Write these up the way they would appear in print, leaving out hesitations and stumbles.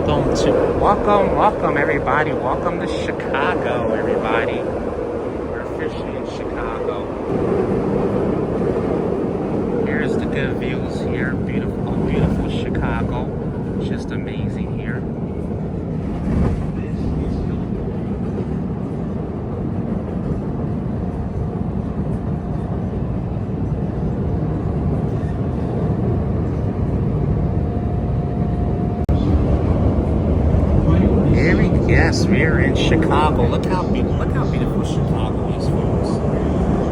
welcome everybody. Welcome to Chicago, everybody. We're officially in Chicago. Here's the good views here. Beautiful, beautiful Chicago. Just amazing here. Yes, we're in Chicago. Look how beautiful Chicago is, folks.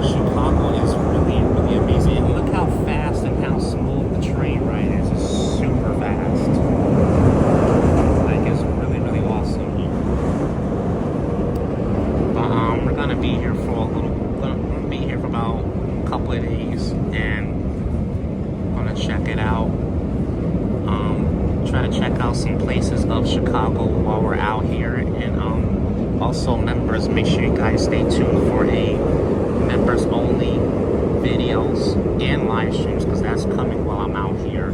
Chicago is really, really amazing. And look how fast and how smooth the train ride is. It's super fast. Like, it's really, really awesome here. But we're gonna be here for about a couple of days, and gonna check it out. Try to check out some places of Chicago while we're out here, and also members, make sure you guys stay tuned for a members only videos and live streams, because that's coming while I'm out here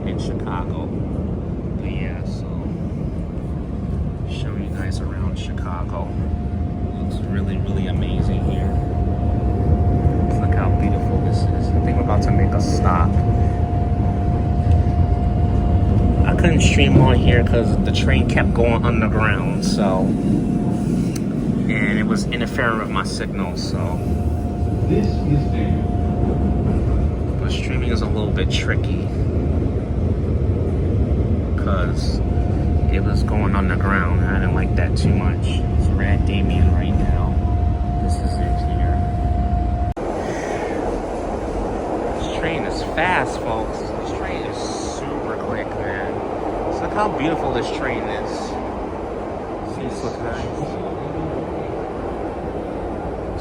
in Chicago. But yeah, so show you guys around Chicago. Looks really, really amazing here. Look how beautiful this is. I think we're about to make a stop. I couldn't stream on here because the train kept going underground, so, and it was interfering with my signal, so. This is there. But streaming is a little bit tricky because it was going underground. I didn't like that too much. It's Red Damien right now. This is it here. This train is fast, folks. This train is super quick, man. Look how beautiful this train is. These look nice.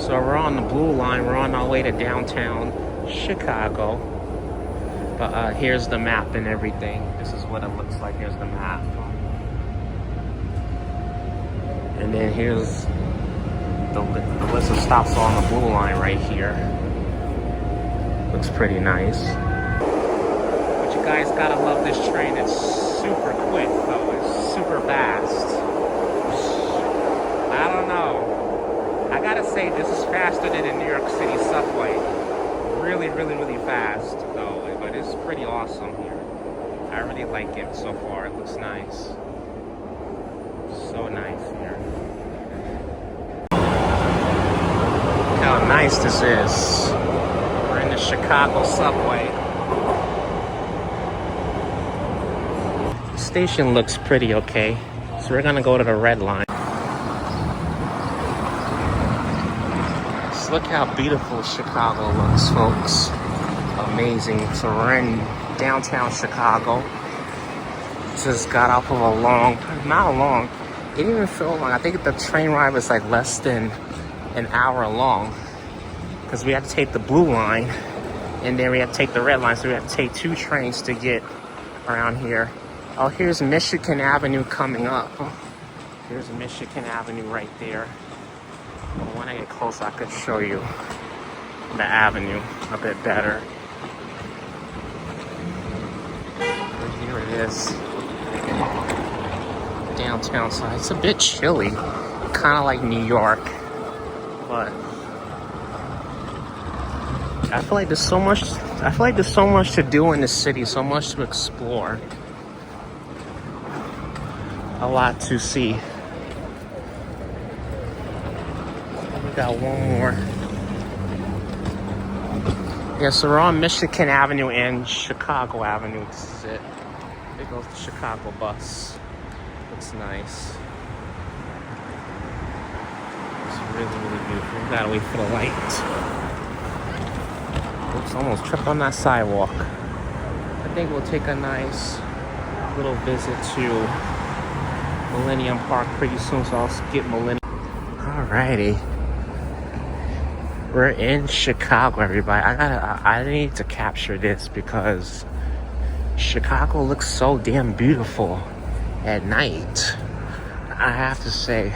So we're on the blue line. We're on our way to downtown Chicago. But here's the map and everything. This is what it looks like. Here's the map. And then here's the list of stops on the blue line right here. Looks pretty nice. But you guys gotta love this train. It's super quick though. It's super fast. I don't know. I gotta say, this is faster than the New York City subway. Really, really, really fast though. But it's pretty awesome here. I really like it so far. It looks nice. So nice here. Look how nice this is. We're in the Chicago subway. Station looks pretty okay, so we're gonna go to the red line. Just look how beautiful Chicago looks, folks. Amazing. So we're in downtown Chicago. Just got off of a it didn't even feel long. I think the train ride was like less than an hour long, because we had to take the blue line and then we had to take the red line, so we had to take two trains to get around here. Oh, here's Michigan Avenue coming up. Here's Michigan Avenue right there. But when I get closer, I could show you the avenue a bit better. But here it is. Downtown side. It's a bit chilly. Kind of like New York. But I feel like there's so much to do in the city, so much to explore. A lot to see. We got one more. Yeah, so we're on Michigan Avenue and Chicago Avenue. This is it. There goes the Chicago bus. Looks nice. It's really, really beautiful. We gotta wait for the light. Oops, almost tripped on that sidewalk. I think we'll take a nice little visit to Millennium Park pretty soon, so I'll skip Millennium. Alrighty, we're in Chicago, everybody. I need to capture this because Chicago looks so damn beautiful at night. I have to say.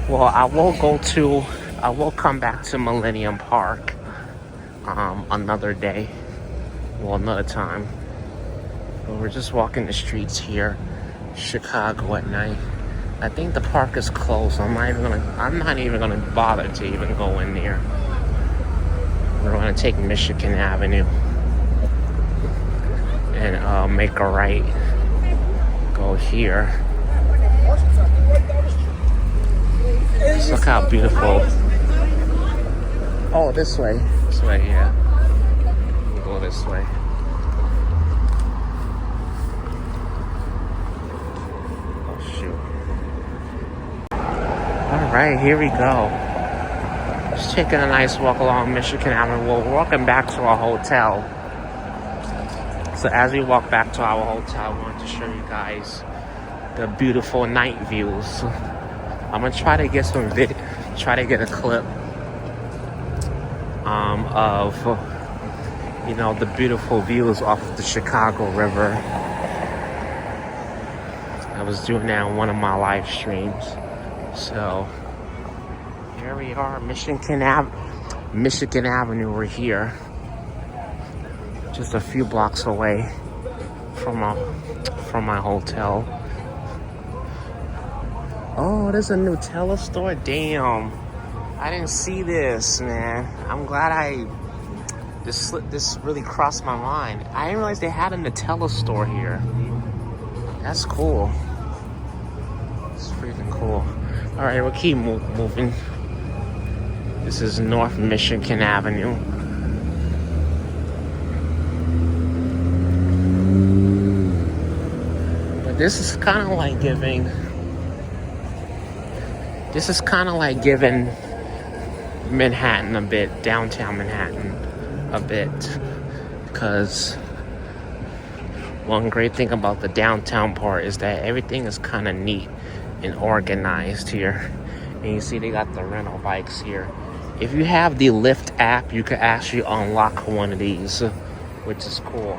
Well, I will come back to Millennium Park another day. Well, another time. But we're just walking the streets here. Chicago at night. I think the park is closed. I'm not even gonna bother to even go in there. We're gonna take Michigan Avenue and make a right. Go here. Look how beautiful. Oh, this way. This way, yeah. We'll go this way. Oh, shoot. Alright, here we go. Just taking a nice walk along Michigan Avenue. We're walking back to our hotel. So as we walk back to our hotel, I wanted to show you guys the beautiful night views. I'm gonna try to get try to get a clip of the beautiful views off of the Chicago River. I was doing that on one of my live streams. So here we are, Michigan Avenue. We're here, just a few blocks away from my hotel. Oh, there's a Nutella store. Damn, I didn't see this, man. I'm glad this really crossed my mind. I didn't realize they had a Nutella store here. That's cool. It's freaking cool. All right, we'll keep moving. This is North Michigan Avenue. But this is kind of like giving Manhattan a bit, downtown Manhattan a bit, because one great thing about the downtown part is that everything is kind of neat and organized here. And you see they got the rental bikes here. If you have the Lyft app, you can actually unlock one of these, which is cool.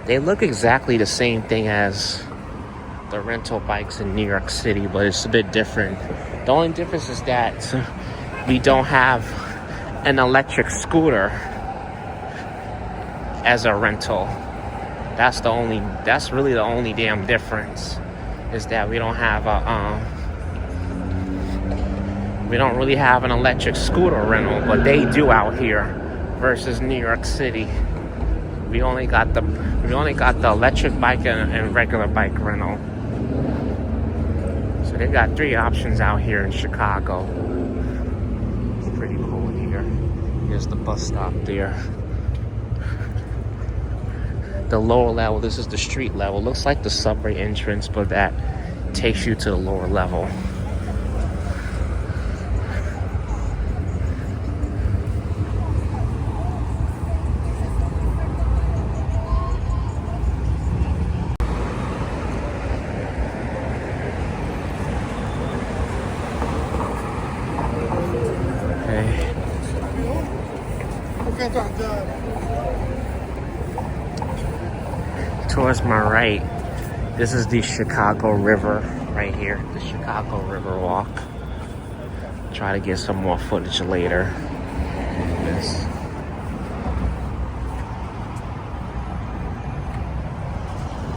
They look exactly the same thing as the rental bikes in New York City, but it's a bit different. The only difference is that we don't have an electric scooter as a rental. That's really the only damn difference, is that we don't really have an electric scooter rental, but they do out here versus New York City. We only got the electric bike and regular bike rental. So they got 3 options out here in Chicago. It's pretty cool here. Here's the bus stop there. The lower level, this is the street level. Looks like the subway entrance, but that takes you to the lower level. Towards my right, this is the Chicago River right here, the Chicago River Walk. Try to get some more footage later.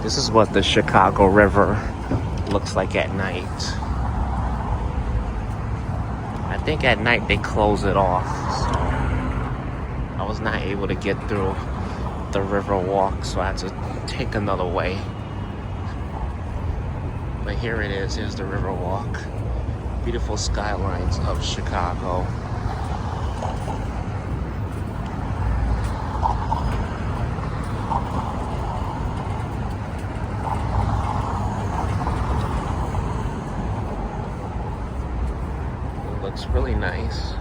This is what the Chicago River looks like at night. I think at night they close it off, so I was not able to get through the river walk, so I had to take another way. But here it is. Here's the river walk. Beautiful skylines of Chicago. It looks really nice.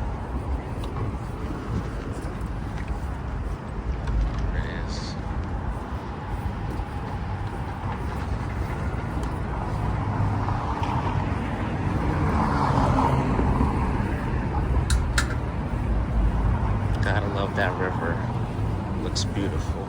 Gotta love that river. Looks beautiful.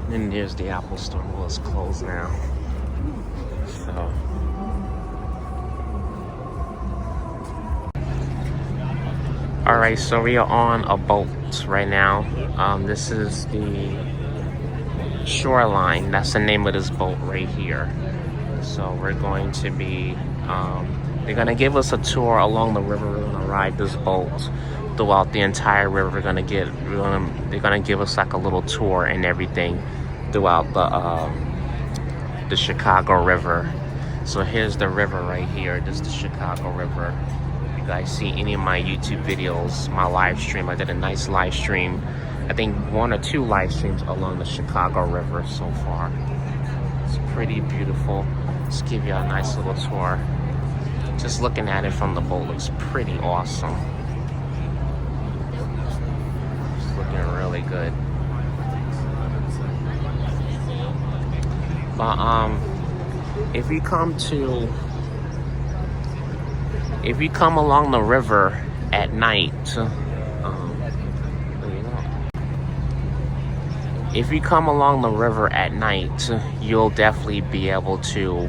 And there's the Apple Store. Well, it's closed now. So. Alright, so we are on a boat right now. This is the Shoreline. That's the name of this boat right here. So we're going to be, they're going to give us a tour along the river. We're going to ride this boat throughout the entire river. They're going to give us like a little tour and everything throughout the Chicago River. So here's the river right here. This is the Chicago River. If you guys see any of my YouTube videos, my live stream, I did a nice live stream. I think 1 or 2 live streams along the Chicago River so far. It's pretty beautiful. Let's give you a nice little tour. Just looking at it from the boat looks pretty awesome. It's looking really good. But if you come along the river at night, if you come along the river at night, you'll definitely be able to,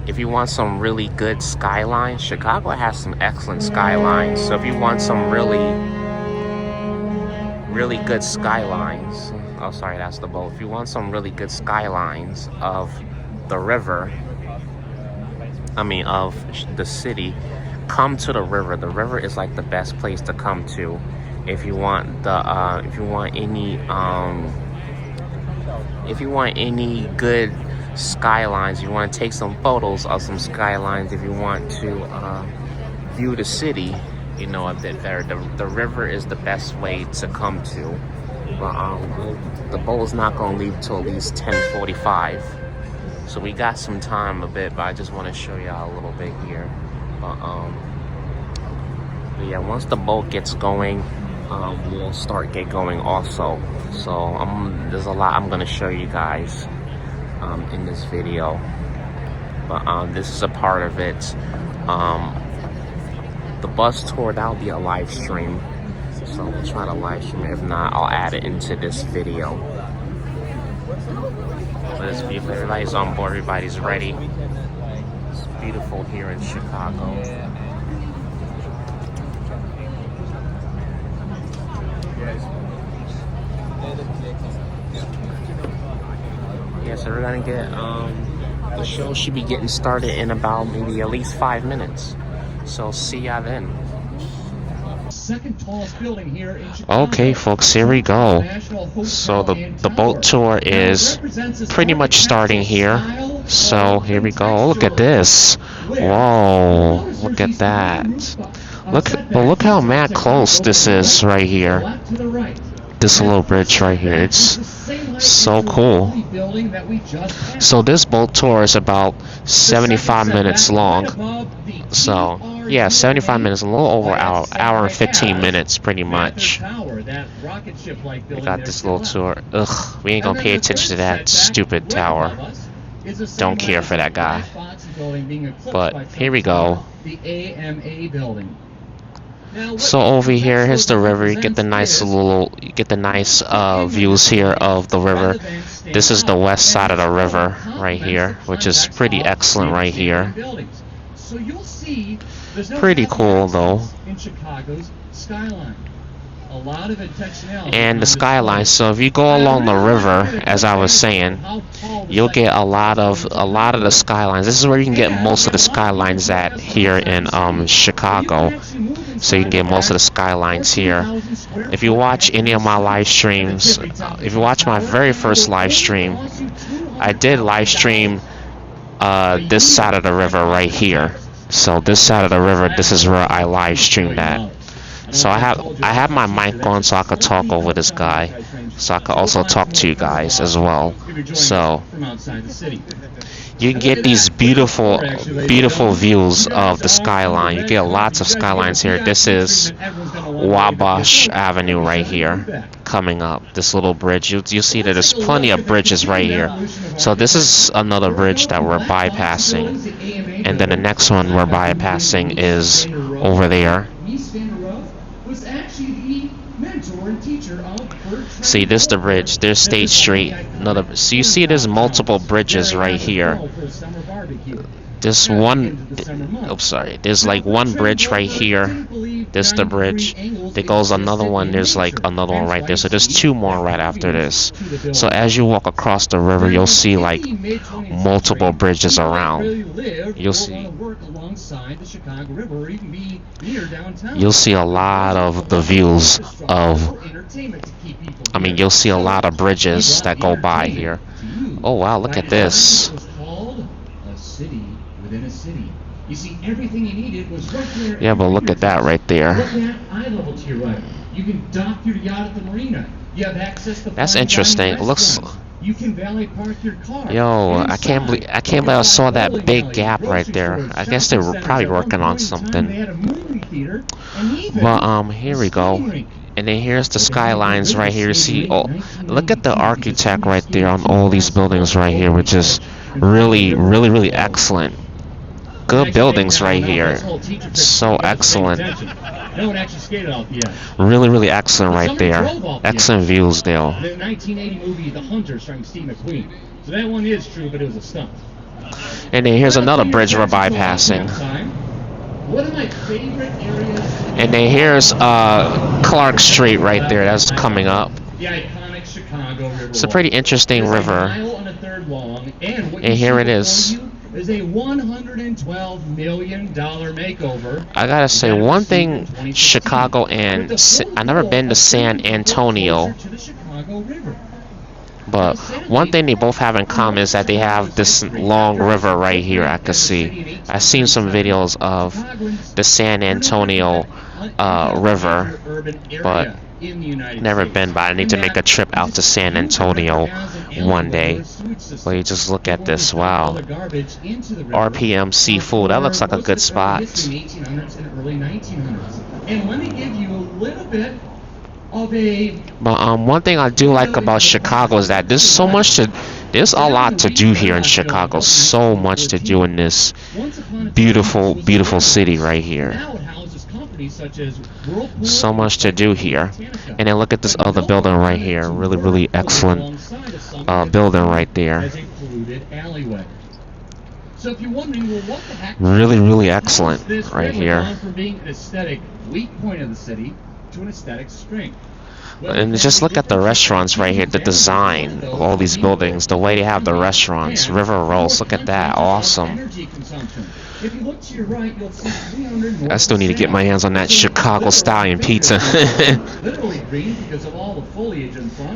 if you want some really good skylines, Chicago has some excellent skylines. So if you want some really good skylines, oh sorry, that's the boat. If you want some really good skylines of the river, of the city, come to the river. The river is like the best place to come to. If you want any good skylines, you want to take some photos of some skylines, if you want to view the city, a bit better, the river is the best way to come to. But the boat is not going to leave till at least 10:45. So we got some time a bit, but I just want to show y'all a little bit here. But yeah, once the boat gets going, we'll get going also. So there's a lot I'm gonna show you guys in this video, but this is a part of it. The bus tour, that'll be a live stream, so we'll try to live stream it. If not, I'll add it into this video. But it's beautiful. Everybody's on board, everybody's ready. It's beautiful here in Chicago. Yeah, so we're gonna get, the show should be getting started in about maybe at least 5 minutes. So see ya then. Second tallest building here in Chicago. Okay, folks, here we go. So the boat tour is pretty much starting here. So here we go. Look at this. Whoa, look at that. Look how mad close this is right here. This little bridge right here. It's so cool. So this boat tour is about 75 minutes long. So yeah, 75 minutes, a little over an hour and 15 minutes pretty much. We got this little tour. Ugh, we ain't gonna pay attention to that stupid tower. Don't care for that guy. But here we go. So over here, here's the river. You get the nice views here of the river. This is the west side of the river right here, which is pretty excellent right here. Pretty cool though. And the skyline. So if you go along the river, as I was saying, you'll get a lot of the skylines. This is where you can get most of the skylines at here in Chicago. So you can get most of the skylines here. If you watch any of my live streams, if you watch my very first live stream, I did live stream this side of the river right here. So this side of the river, this is where I live streamed at. So I have my mic on so I could talk over this guy, so I could also talk to you guys as well. So you can get these beautiful views of the skyline. You get lots of skylines here. This is Wabash Avenue right here, coming up. This little bridge. You see that there's plenty of bridges right here. So this is another bridge that we're bypassing, and then the next one we're bypassing is over there. See, this the bridge. There's State Street. Another. So you see, there's multiple bridges right here. This one. Oops, sorry. There's like one bridge right here. This the bridge. There goes another one. There's like another one right there. So there's two more right after this. So as you walk across the river, you'll see like multiple bridges around. You'll see. You'll see a lot of the views of. I mean, you'll see a lot of bridges that go by here. Oh wow, look at this. Within a city. You see, everything you needed was right there. Yeah, but look at that right there. Look at eye level to your right. You can dock your yacht at the marina. You have access to That's fine interesting. dining It looks. restaurants. You can valet park your car. Yo, I can't Inside. believe I saw that Bowling big alley, gap right grocery there. stores, I guess they were shopping probably centers. At working one on point in time, something. they had a movie theater and even But here we a go. skating rink. And then here's the skylines right here. See, oh, look at the architect right there on all these buildings right here, which is really excellent. Good buildings right here. So excellent. No one actually skated off the edge. Really excellent right there. Excellent views there. The 1980 movie The Hunter starring Steve McQueen. So that one is true, but it was a stunt. And then here's another bridge we're bypassing. One of my favorite areas. And then here's Clark Street right there. That's coming up. The iconic Chicago River. It's a pretty interesting It's river. a mile and a third long, and what And you here see it is. before you is a $112 million makeover. I gotta say one thing, Chicago and I never been to San Antonio, To the Chicago River. but one thing they both have in common is that they have this long river right here. I can see. I've seen some videos of the San Antonio river, but never been. But I need to make a trip out to San Antonio one day. But you just look at this. Wow. RPM Seafood. That looks like a good spot. And let me give you a little bit of a. But one thing I do like about Chicago is that there's a lot to do here in Chicago. So much to do in this beautiful city right here. So much to do here. And then look at this other building right here. Really excellent building right there. So if you're wondering, well, what the heck? Really excellent right here. From being an aesthetic weak point of the city to an aesthetic strength. And just look at the restaurants right here, the design of all these buildings, the way they have the restaurants. River Rolls, look at that, awesome. I still need to get my hands on that Chicago Stallion pizza.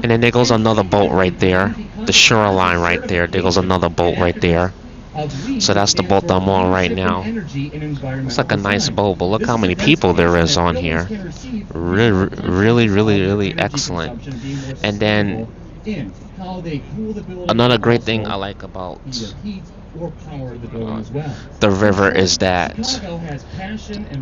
And then there goes another boat right there, the shoreline right there. There goes another boat right there. So that's the boat I'm on right now. It's like a nice boat, but look how many people there is on here. Really excellent. And then another great thing I like about the river is that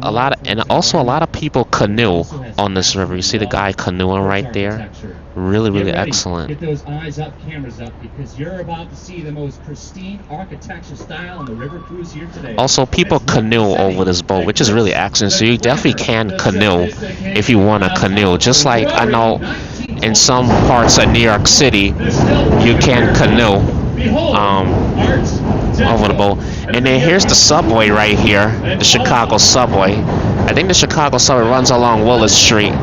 a lot of people canoe on this river. You see the guy canoeing right there? Really excellent. Get those eyes up, cameras up, because you're about to see the most pristine architecture style on the river cruise here today. Also, people canoe over this boat, which is really excellent. So you definitely can canoe if you want to canoe. Just like I know in some parts of New York City, you can canoe over the boat. And then here's the subway right here, the Chicago subway. I think the Chicago subway runs along Willis Street.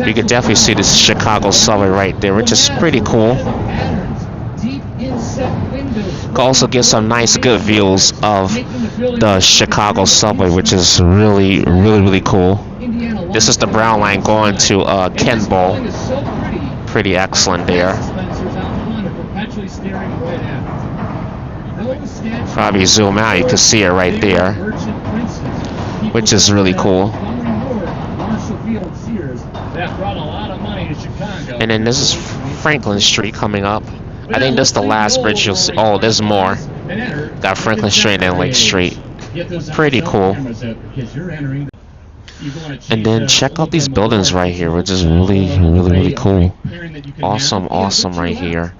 You can definitely see this Chicago subway right there, which is pretty cool. Can also get some nice good views of the Chicago subway, which is really cool. This is the Brown line going to Kenmore. Pretty excellent there. Probably zoom out, you can see it right there, which is really cool. And then this is Franklin Street coming up. I think this is the last bridge you'll see. Oh, there's more. Got Franklin Street and Lake Street. Pretty cool. And then check out these buildings right here, which is really cool. Awesome right here.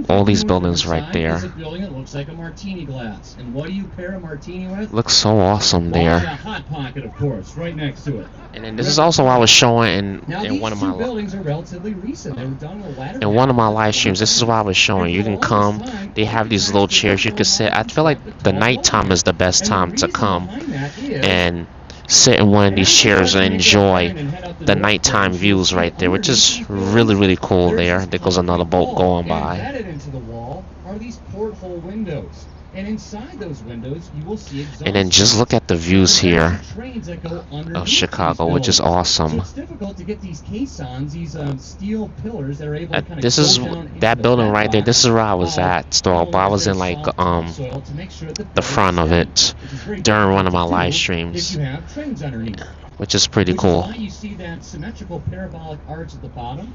All these buildings right There's there. a building that looks like a martini glass. And what do you pair a martini with? Looks so awesome Why, a there. hot pocket, of course, right next to it. And then this is also what I was showing Now, in these one of two my buildings are relatively recent. They were done in the latter in one of my half live streams. This is what I was showing. You can come. They have these little chairs you can sit. I feel like the nighttime is the best time to come and sit in one of these chairs and enjoy the nighttime views right there, which is really, really cool there. There goes another boat going by. Embedded into the wall are these porthole windows. And inside those windows, you will see exhaust And then just look at the views here trains that go of underneath Chicago, these which is buildings. awesome. So it's difficult to get these caissons, these steel pillars that are able to kind of This go is down into that the building right there. bedrock This is where I was of at, still, but I was in like soil to make sure that the front of it which is very during one of my difficult to live do streams, if you have trains underneath. which is pretty Which cool. is why you see that symmetrical parabolic arch at the bottom.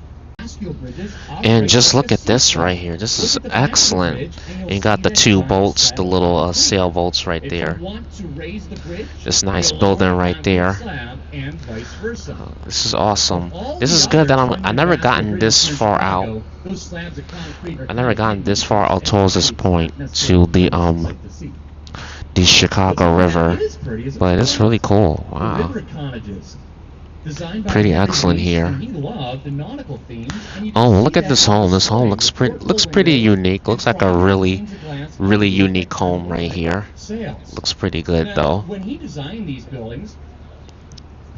And just look at this right here. This is excellent. And you got the two boats, the little sailboats right there. This nice building right there. This is awesome. This is good that I never gotten this far out. I never gotten this far out towards this point to the Chicago River, but it's really cool. Wow. Pretty excellent here. Oh, look at this home. This home looks pretty unique. Looks like a really unique home right here. Looks pretty good though. When he designed these buildings,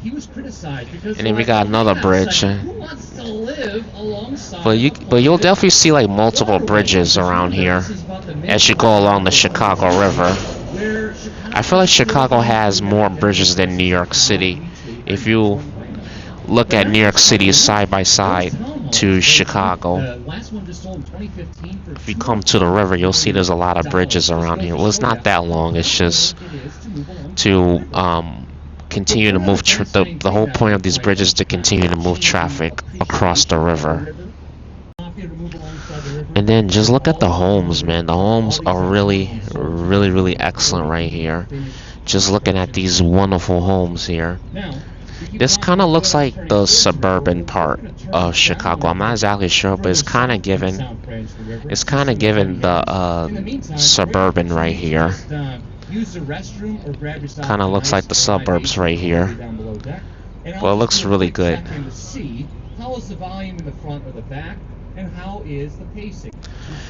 he was criticized because and then we got another bridge. who wants to live alongside But you'll definitely see like multiple bridges around here as you go along the Chicago River. I feel like Chicago has more bridges than New York City. If you look at New York City side by side to Chicago, if you come to the river, you'll see there's a lot of bridges around here. Well, it's not that long. It's just to continue to move. The whole point of these bridges is to continue to move traffic across the river. And then just look at the homes, man. The homes are really excellent right here. Just looking at these wonderful homes here. This kind of looks like the suburban part of Chicago. I'm not exactly sure, but it's kind of given the suburban right here. Kind of looks like the suburbs right here. Well, it looks really good. How is the volume in the front or the back, and how is the pacing?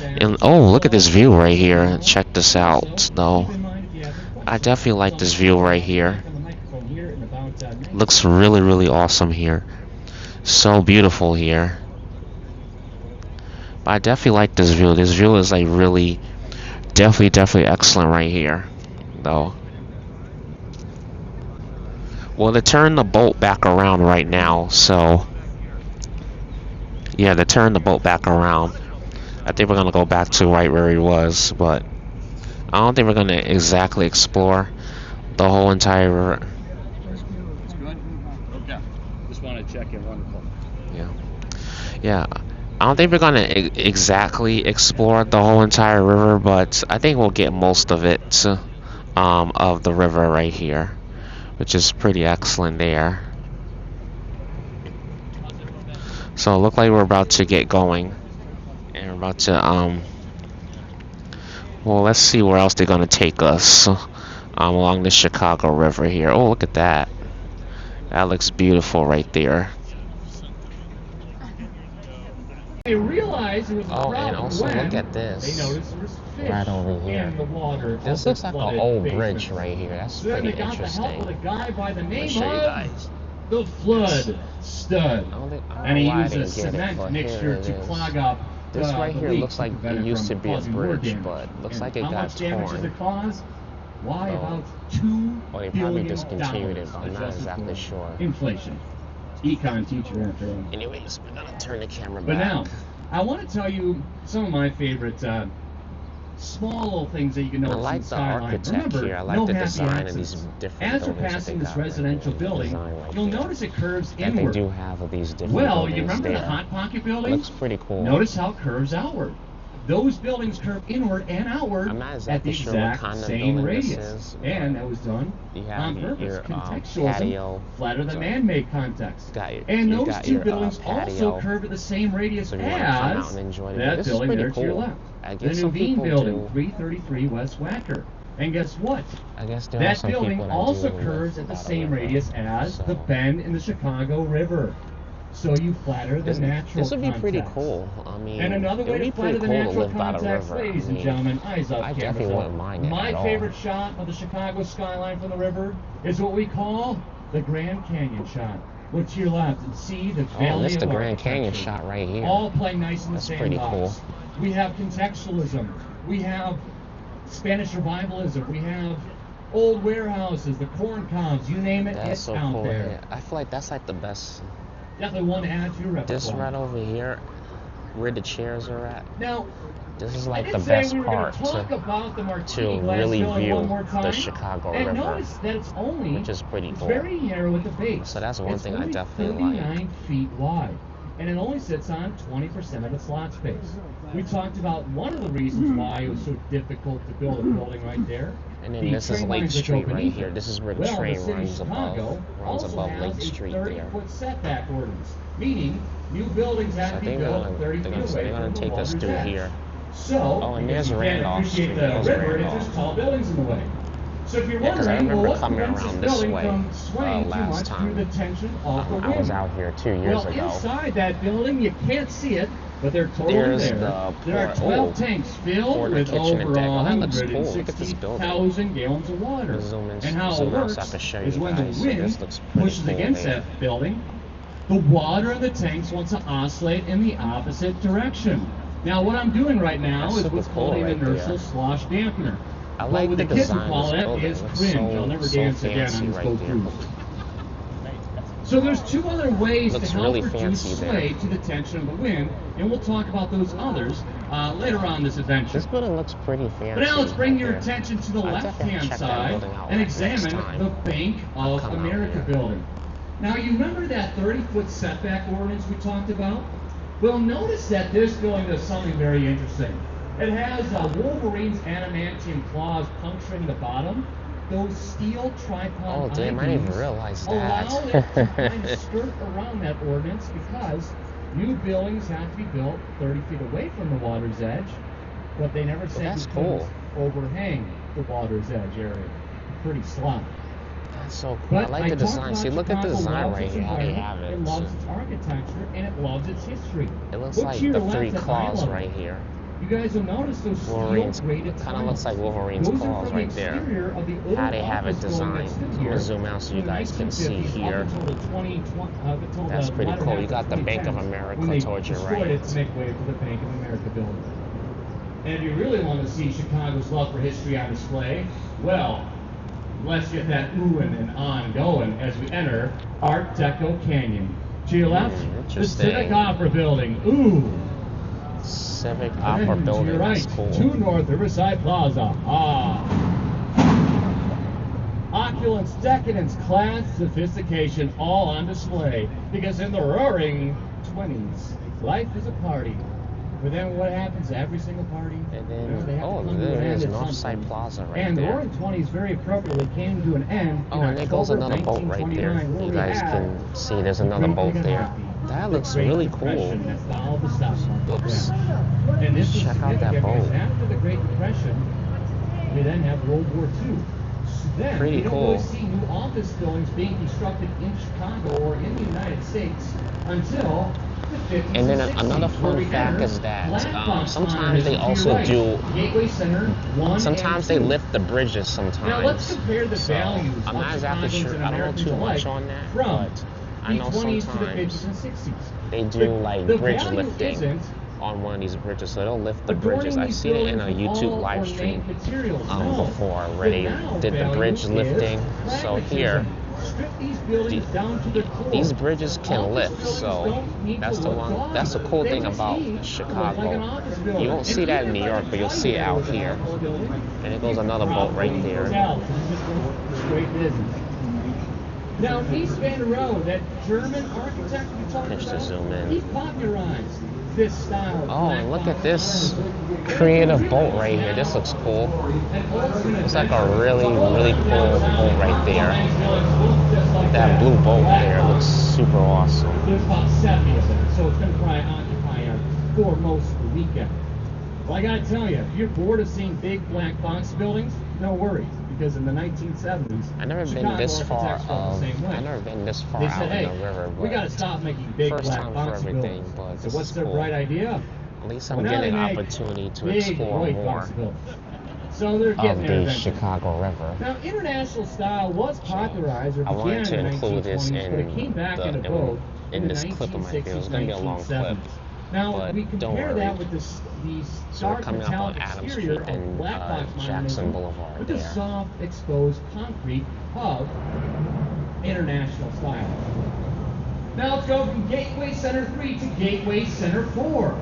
And oh, look at this view right here. Check this out, though. I definitely like this view right here. Looks really awesome here. So beautiful here. But I definitely like this view. This view is like really, definitely excellent right here, though. Well, they turned the boat back around right now, so yeah, they turned the boat back around. I think we're gonna go back to right where he was, but I don't think we're gonna exactly explore the whole entire river. Want to check in. Wonderful. Yeah. I don't think we're gonna exactly explore the whole entire river, but I think we'll get most of it, of the river right here, which is pretty excellent there. So it looks like we're about to get going, and we're about to well, let's see where else they're gonna take us along the Chicago River here. Oh, look at that. That looks beautiful right there. They realized there was a problem. And also look at this. They noticed there was fish right over here. in the water. This looks like an old bridge right here. That's So then pretty they got the help of a interesting. guy by the Let me name show you of guys. the Flood Stud. I don't And he know why I used a didn't get it, cement but mixture here it to is. clog up This the right here leaks looks to like prevent it used to from be a causing more bridge, damage. but looks And like it how got much damage does torn. it cause? Why Oh. about $2 Well, they probably billion discontinued it, but I'm not adjusted exactly for sure. Inflation. Econ teacher after all. Anyways, we're gonna turn the camera But back. now, I want to tell you some of my favorite small little things that you can I notice in like the the skyline. architect Remember, here. I like no the happy design of accidents. these different As you're buildings that passing they this got right residential there, building, design right you'll there. notice it curves That they inward. do have these different Well, buildings you remember there. the Hot Pocket building? Looks pretty cool. Notice how it curves outward. those buildings curve inward and outward I'm not at exactly the sure what exact kind of same building this radius. is. And that was done You have on purpose. your Contextualism, patio. flatter than So man-made context. got your- And you those got two your, buildings patio. also curve at the same radius So if you want to come out as and enjoy the that this is building pretty there to your cool. left. I The guess some Nuveen people building, do. 333 West Wacker. And guess what? I guess there are That some building people that also do curves live at the by same river. radius as So the bend in the Chicago River. So you flatter the natural this would be pretty context. cool. I mean, And another it would way be to flatter pretty the cool to natural live by the context, river. ladies I and mean, gentlemen, eyes up, I cameras definitely up. wouldn't mind it My at all. favorite shot of the Chicago skyline from the river is what we call the Grand Canyon shot. Look to your left and see the Oh, valley this is of the Grand Canyon architecture. shot right here. All play nice in the That's same pretty box. cool. We have contextualism. We have Spanish revivalism. We have old warehouses, the corn cobs, you name it, That's it's so out cool. there. Yeah, I feel like that's like the best. Definitely one to add to your repertoire. This right over here, where the chairs are at, Now, this is I like did the say best we were going part to talk to about the Martini to glass really building view one more time. the Chicago and River, notice that it's only which is pretty it's cool. very narrow at the base. So that's one It's thing I only definitely 39 like. feet wide, and it only sits on 20% of its lot space. We talked about one of the reasons why it was so difficult to build a building right there. And then The this is train Lake lines that go Street right beneath here. it. This is where the Well, train the city of runs Chicago above also has Lake a Street there. 30-foot setback ordinance, meaning new buildings have So to be they're built gonna 30 feet away they're gonna from the take us water's through edge. here. So, Oh, and because there's you can't Randolph appreciate Street. the There's river, and Randolph. there's tall buildings in the way. So if you're Yeah, 'cause I wondering, well, remember what coming prevents around this this building way, from swaying too last much time. through the tension of the wind? I was out here 2 years Well, ago. inside that building, you can't see it, but they're totally There's there. the There are port- 12 tanks filled port with kitchen and over deck. Oh, that looks cool. Look at this building. 160,000 gallons of water. Zoom in- And how it zoom out so I works can show is you when guys. the wind This looks pretty pushes cool against there. that building, the water in the tanks wants to oscillate in the opposite direction. Now, what I'm doing right now That's is super what's cool called an right inertial there. slosh dampener. I But like what the the kids would design call of this that building. is It's cringe. so- I'll never so dance again fancy on this right boat there. cruise. So there's two other ways Looks to help really reduce fancy sway there. to the tension of the wind, and we'll talk about those others later on in this adventure. This building looks pretty fancy. But now let's bring right your there. attention to the I'll definitely left-hand check that side building out and next examine time. the Bank I'll of come out America here. building. Now you remember that 30-foot setback ordinance we talked about? Well, notice that this building does something very interesting. It has Wolverine's adamantium claws puncturing the bottom. Those steel tripod Oh, damn, I didn't even I-beams realize allow that. it to kind of skirt around that ordinance because new buildings have to be built 30 feet away from the water's edge, but they never said that's you couldn't cool. overhang the water's edge area. Pretty sloppy. That's so cool. But I like the talked design. about See, look at the Chicago design loves right its here. How they have environment, it. It loves its architecture, and it loves its history. It looks Look like to your the left three at eye claws level. right here. You guys will notice those steel Wolverine's braided kind of looks like tiles. Wolverine's Those are claws from the right there. exterior of the old How they have it office building designed. that stood I'm here gonna zoom out so you from the guys can see 1950s up here. until the 2020 until That's the pretty latter cool. half You got the Bank of 2010s, America when they towards your destroyed right. it to make way for the Bank of America building. And if you really want to see Chicago's love for history on display, well, let's get that oohing and on going as we enter Art Deco Canyon. To your left, the Interesting. Civic Opera Building. Ooh. Civic And Opera to building. your right, That's cool. 2 North Riverside Plaza. Opulence, decadence, class, sophistication, all on display. Because in the roaring 20s, life is a party. But then what happens to every single party? And then, You know, they have to oh, come to an there end is at some Northside point. Plaza right And the there. roaring 20s very appropriately came to an end. Oh, in and there goes October another boat right there. 1929, where You we guys had can see there's another the boat Great there. Depression, That the looks Great really Depression cool. that followed the stock market. Oops. Yeah. And this is Check out that significant because boat. after the Great Depression, we then have World War II. So then Pretty we don't cool. really see new office buildings being constructed in Chicago or in the United States until the 50s And then 60s, another where fun we fact enter is that Black Box sometimes they Condos to your also right. do. Gateway Center 1 Sometimes and they 2. lift the bridges. Sometimes. Now let's compare the So, values I'm of not exactly Chicagoans sure. and I don't know Americans too much alike on that, from but I know the 20s to the sometimes 50s and 60s. they do The- like the bridge value lifting isn't on one of these bridges, so they'll lift the adorning bridges. I've these seen it in a buildings with YouTube all live stream ornate materials. No. before where they The now did the value bridge is lifting. So here, pragmatism. Strip these buildings down to their core. these bridges can Office lift, buildings so don't need that's to the look one. gaudy. That's the cool They thing just about need to look like an Chicago. office building. You won't see that in New York, but you'll see it out here. And there goes another boat right there. Hotel. This is just great business. Now, Mies van der Rohe, that German architect we talked Just to about, zoom in. he popularized this style. Oh, and look at this creative boat right here. This looks cool. It's like a really, really cool boat right there. That blue boat there looks super awesome. There's about 70 of them, so it's going to probably occupy our for most of the weekend. Well, I got to tell you, if you're bored of seeing big black box buildings, no worries, because in the 1970s, I've never been Chicago this far architects felt the same way. I've never been this far They out said, hey, in the river, we got to but stop making big first black time for box everything, buildings. but So this what's is their cool. bright idea? At least Well, I'm now getting they an make opportunity to big explore white more box buildings. So they're of getting there the eventually. Chicago River. Now, international style was popularized or I wanted began to in the include this 1920s, but it in came back the- into vogue in in the this clip of my video. It's 1960s, gonna be a long clip, 1970s. Now, but we don't compare worry. that with the So we're stark coming up on metallic Adams exterior Street of and black box Jackson modernism Boulevard with the there. soft, exposed concrete of international style. Now let's go from Gateway Center 3 to Gateway Center 4.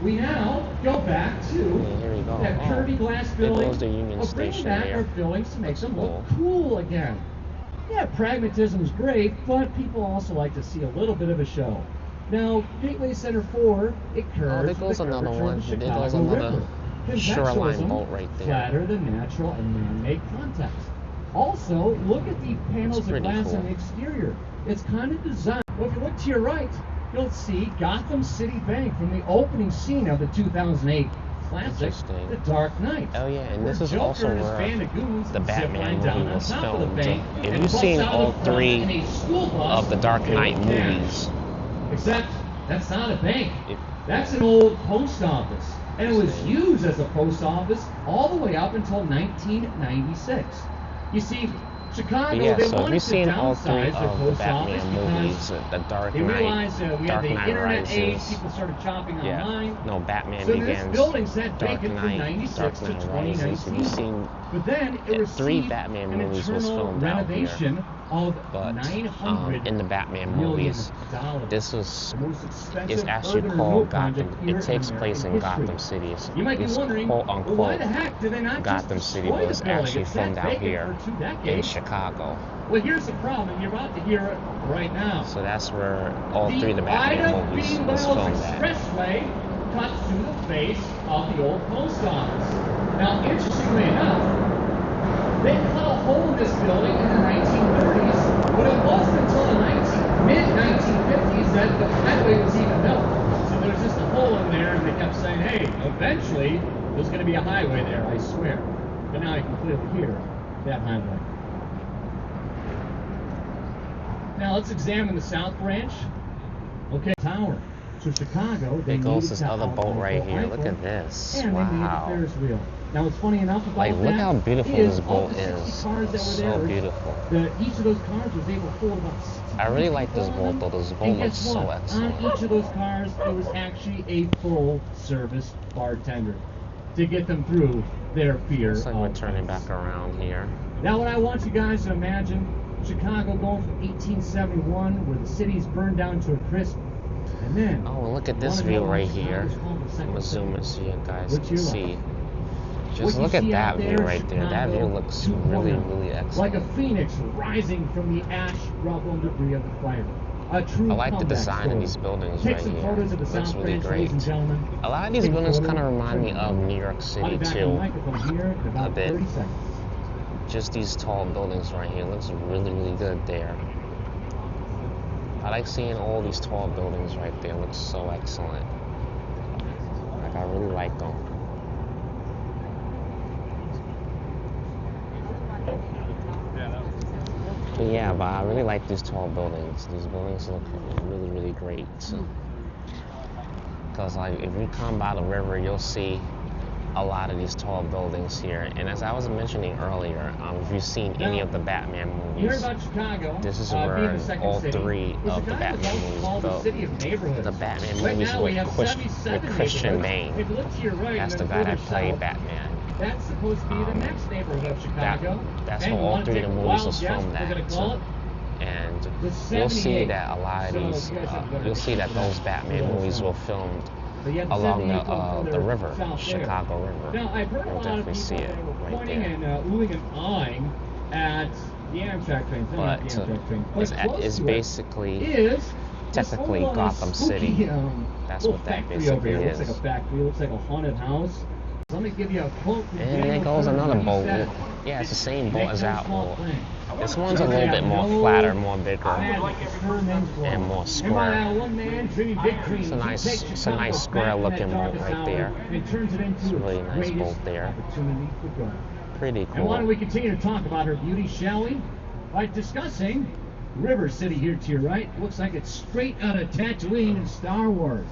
We now go back to Yeah, here we go. that Oh, curvy glass there building goes the Union of bringing Station back there. our buildings to make Looks them look cool again. Yeah, pragmatism is great, but people also like to see a little bit of a show. Now, Gateway Center 4, it curves there with goes the another curvature one. of the There goes Chicago another River. shoreline Conventionalism, boat right there. flatter than natural and man-made context. Also, look at the panels of pretty glass cool. on the exterior. It's kind of designed. Well, if you look to your right, you'll see Gotham City Bank from the opening scene of the 2008 classic, Interesting. The Dark Knight. Oh yeah, and where this is Joker also and his where band of goons the Batman zip line down movie on was top of the filmed. bank If and you've bust seen out all of the front three in a school bus of the Dark Knight filled with cash. movies, Except that's not a bank. If- That's an old post office. And it was used as a post office all the way up until 1996. You see, Chicago, yeah, they so if wanted you've to seen all three downsize their of the post office Batman movies, because The Dark they Knight, realized we had Dark the Knight internet age, Rises, people started shopping yeah, online. no, Batman So this Begins, building sat Dark vacant from Knight, 96 Dark to Knight Rises. If 2019. you've seen But then it received three Batman an movies was internal filmed out here. renovation of But $900 in the Batman million. movies, this was The most expensive is actually urban called renewal Gotham. project here It takes in place in American Gotham history. City. It's, You might be it's wondering, quote well, unquote why the heck did they not Gotham just City, destroy but the it's building? actually It's sat filmed out vacant here for 2 in decades. Chicago. Well, here's the problem, and you're about to hear it right now. So that's where all three of the Batman movies Ida B. was Wells filmed at. Expressway cuts through the face of the old post office. Now, interestingly enough, they cut a hole in this building in the 1930s, but it wasn't until the mid-1950s that the highway was even built. So there's just a hole in there, and they kept saying, hey, eventually there's going to be a highway there, I swear. But now you can clearly hear that highway. Now let's examine the South Branch. Okay, Tower. So Chicago, they There goes needed this to other boat right here. Eiffel, Look at this. and they needed a Wow. Ferris wheel. Now what's funny enough about Like, that look how beautiful is this of boat the 60 is. cars that It's were so there, beautiful. each of those cars was able to hold about 60 I really like this people on boat, though. them. This boat And looks guess so what? excellent. On each of those cars, there was actually a full service bartender to get them through their fear Looks like of we're turning heights. back around here. Now, what I want you guys to imagine, Chicago going from 1871, where the city's burned down to a crisp, and then... Oh, and look at this one of view the right Chicago's here. called the I'm Second gonna zoom City. in so you guys What's can your see. What Just you look at see that out view there, right there. That view Chicago looks 2.0, really, really excellent. like a phoenix rising from the ash, rubble, and debris of the fire. A true I like the comeback design story. of these buildings Take right some here. photos of the Looks South really Branch, ladies and great. gentlemen. A lot of these Take a buildings photo, kind of remind me turn it of around. New York I'll City be back on the too. microphone here in about A bit. 30 seconds. Just these tall buildings right here. Looks really, really good there. I like seeing all these tall buildings right there. Looks so excellent. Like, I really like them. But yeah, but I really like these tall buildings. These buildings look really, really great. Because like, if you come by the river, you'll see a lot of these tall buildings here. And as I was mentioning earlier, if you've seen any of the Batman You heard movies, about Chicago. this is being where the second all city. three Well, of the Chicago is Batman also movies called the built. city of neighborhoods. The Batman Right movies now we with have Chris- 77 with Christian neighborhoods. Bale. If you look to your right, That's the and guy then that further played south, Batman. That's supposed to be the next neighborhood of Chicago. That's And how you all wanna three of take the a movies wild was guess filmed what we're gonna at. call it? And The you'll see 78. that a lot of So these, you guys have better you'll see that picture of those that. Batman Yeah, movies so. were filmed But yet the along 78 come the further river, south there. Chicago River. Now, I've heard a You'll lot of definitely people see it that were right pointing there. and oohing and awing at The Amtrak trains, no, not the but Amtrak train. But it's, close it's to it basically is technically this whole, Gotham spooky, City. That's little what that factory over basically here. is. Looks like a factory. Looks like a haunted house. Let me give you a quote from And there Daniel goes Kerr. another He boat. said, Yeah, it's the same boat "Make as no that small boat. thing. This one's a We little have bit more no flatter, more bigger. magic to turn men's world. And more And by square. that one man dreaming big dreams, It's a nice- he takes it's a nice Chicago square back from looking that boat darkest right hour there. And turns it into It's a really its nice greatest boat there. opportunity for good. Pretty And why don't cool. we continue to talk about her beauty, shall we? By discussing River City here to your right. Looks like it's straight out of Tatooine and Star Wars.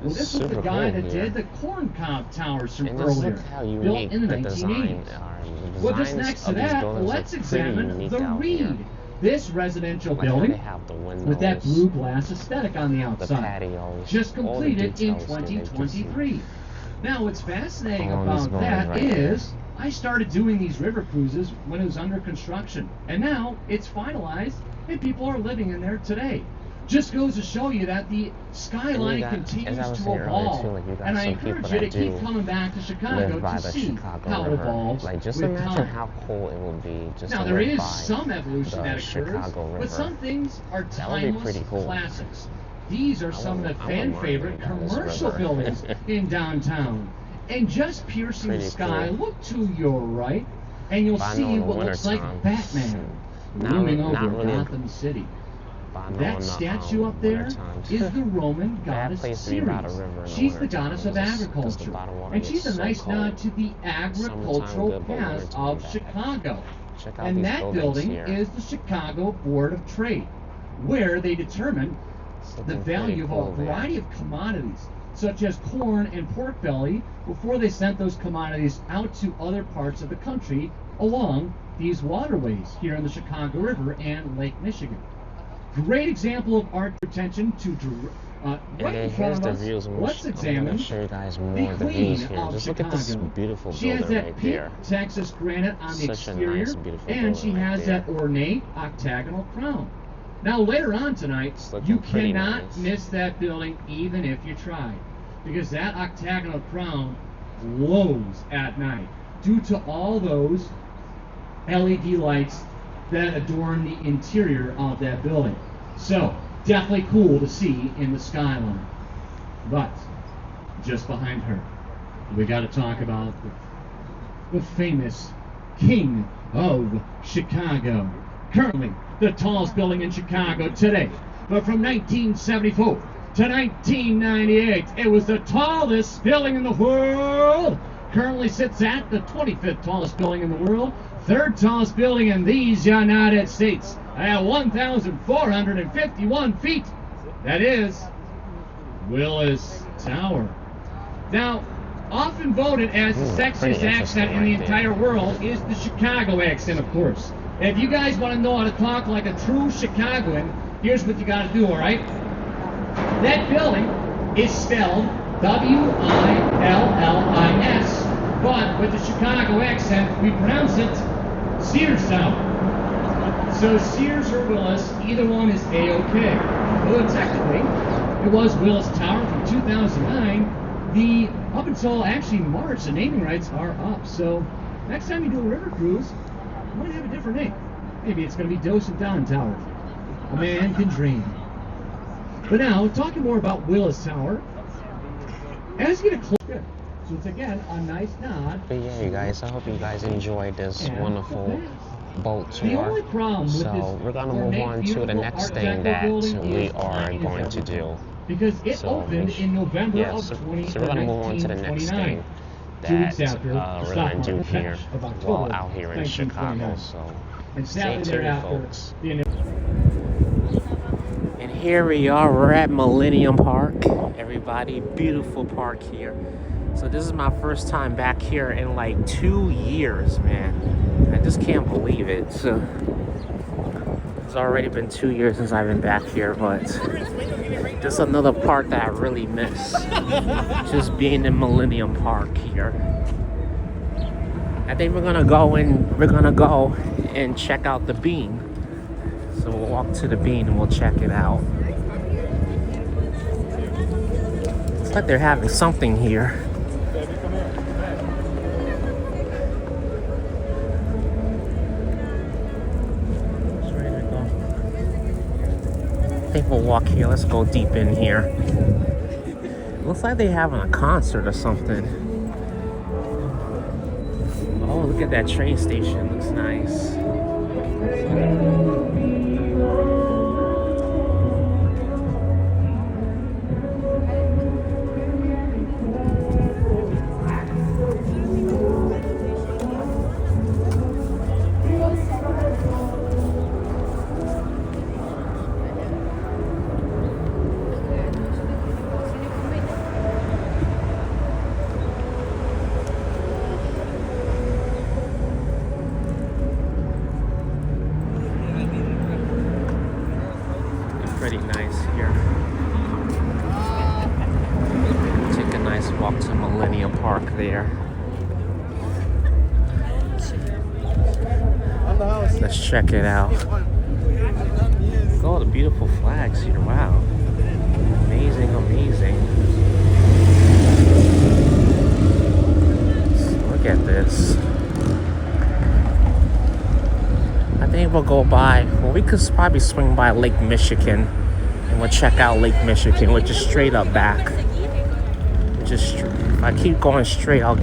Well, It's this was the super guy cool that here. did the Corncob Towers from And just earlier, look how built unique in the the design 1980s. are. The Well, just designs next to of these that, buildings let's are pretty examine unique the out Reed. here. This residential Like how building they have the windows, with that blue glass aesthetic on the the outside. patios, Just all the completed in details that they just- 2023. Now, what's fascinating Along these about lines that right is I started doing these river cruises when it was under construction, and now it's finalized, and people are living in there today. Just goes to show you that the skyline got- continues as I was to saying earlier, evolve, too, like, you got and I some encourage people you to that keep do coming back to Chicago live by to the see Chicago how it River. evolves Like, just with imagine time. how cool it would be just Now to there live is by some evolution the that occurs, Chicago River. but some things are That would be timeless pretty cool. classics. These are some of the I wouldn't mind fan-favorite living by this commercial river. buildings in downtown. And just piercing the Pretty sky, cool. look to your right, and you'll But I know see in the what looks like wintertime, Batman not- looming not over really a- Gotham City. But I know in That the, statue up there wintertime, is the Roman bad goddess place to be by the Ceres. river in the She's the wintertime, goddess of because the agriculture, bottom water and she's gets a so nice cold. nod to the agricultural good, but past wintertime of bad. Chicago. Check out And these that buildings building here. is the Chicago Board of Trade, where they determine It's the looking value of pretty a cool there. variety of commodities, such as corn and pork belly, before they sent those commodities out to other parts of the country along these waterways here in the Chicago River and Lake Michigan. Great example of art attention to And right then in here's front the of us. views. Let's I'm examine going to show you guys the more of the Queen views here. of Just Chicago. look at this beautiful She has building that right pink there. Texas granite on the Such a exterior, nice, beautiful and she building right has there. that ornate octagonal crown. Now later on tonight, It's looking you pretty cannot nice. miss that building even if you tried, because that octagonal crown glows at night due to all those LED lights that adorn the interior of that building. So, definitely cool to see in the skyline. But, just behind her, we got to talk about the famous King of Chicago. Currently, the tallest building in Chicago today. But from 1974 to 1998, it was the tallest building in the world. Currently sits at the 25th tallest building in the world, third tallest building in these United States at 1,451 feet. That is Willis Tower. Now, often voted as the pretty sexiest accent interesting in the right there. entire world is the Chicago accent, of course. If you guys want to know how to talk like a true Chicagoan, here's what you got to do, all right? That building is spelled W-I-L-L-I-S, but with the Chicago accent, we pronounce it Sears Tower. So Sears or Willis, either one is A-OK. Well, technically, it was Willis Tower from 2009. Up until actually March, the naming rights are up. So next time you do a river cruise, you might have a different name. Maybe it's going to be Dose and Don Tower. A man can dream. But now, talking more about Willis Tower, as you get close, good. So it's again a nice nod. But yeah, you guys, I hope you guys enjoyed this and wonderful the boat The only tour. problem with So this we're gonna move ornate, on to the beautiful next Art thing Deco that building we is are fine as going to everything. do. Because it So opened in November yeah, of so 20, we're gonna move on to the next 1929. thing 2 weeks that after the we're stock gonna do market here crash of while October out here in Chicago. 1929. So And stay sadly tuned, thereafter, folks. the And here we are, we're at Millennium Park. Everybody, beautiful park here. So this is my first time back here in like 2 years, man. I just can't believe it. So it's already been 2 years since I've been back here, but this is another part that I really miss. Just being in Millennium Park here. I think we're gonna go and check out the Bean. So we'll walk to the Bean and we'll check it out. It's like they're having something here. think we'll walk here. Let's go deep in here. Looks like they're having a concert or something. Oh, look at that train station. Looks nice. Pretty nice here. Take a nice walk to Millennium Park there. Let's check it out. Look at all the beautiful flags here. Wow. Amazing, amazing. Look at this. I think we'll go by, well, we could probably swing by Lake Michigan and we'll check out Lake Michigan. We're just straight up back. If I keep going straight, I'll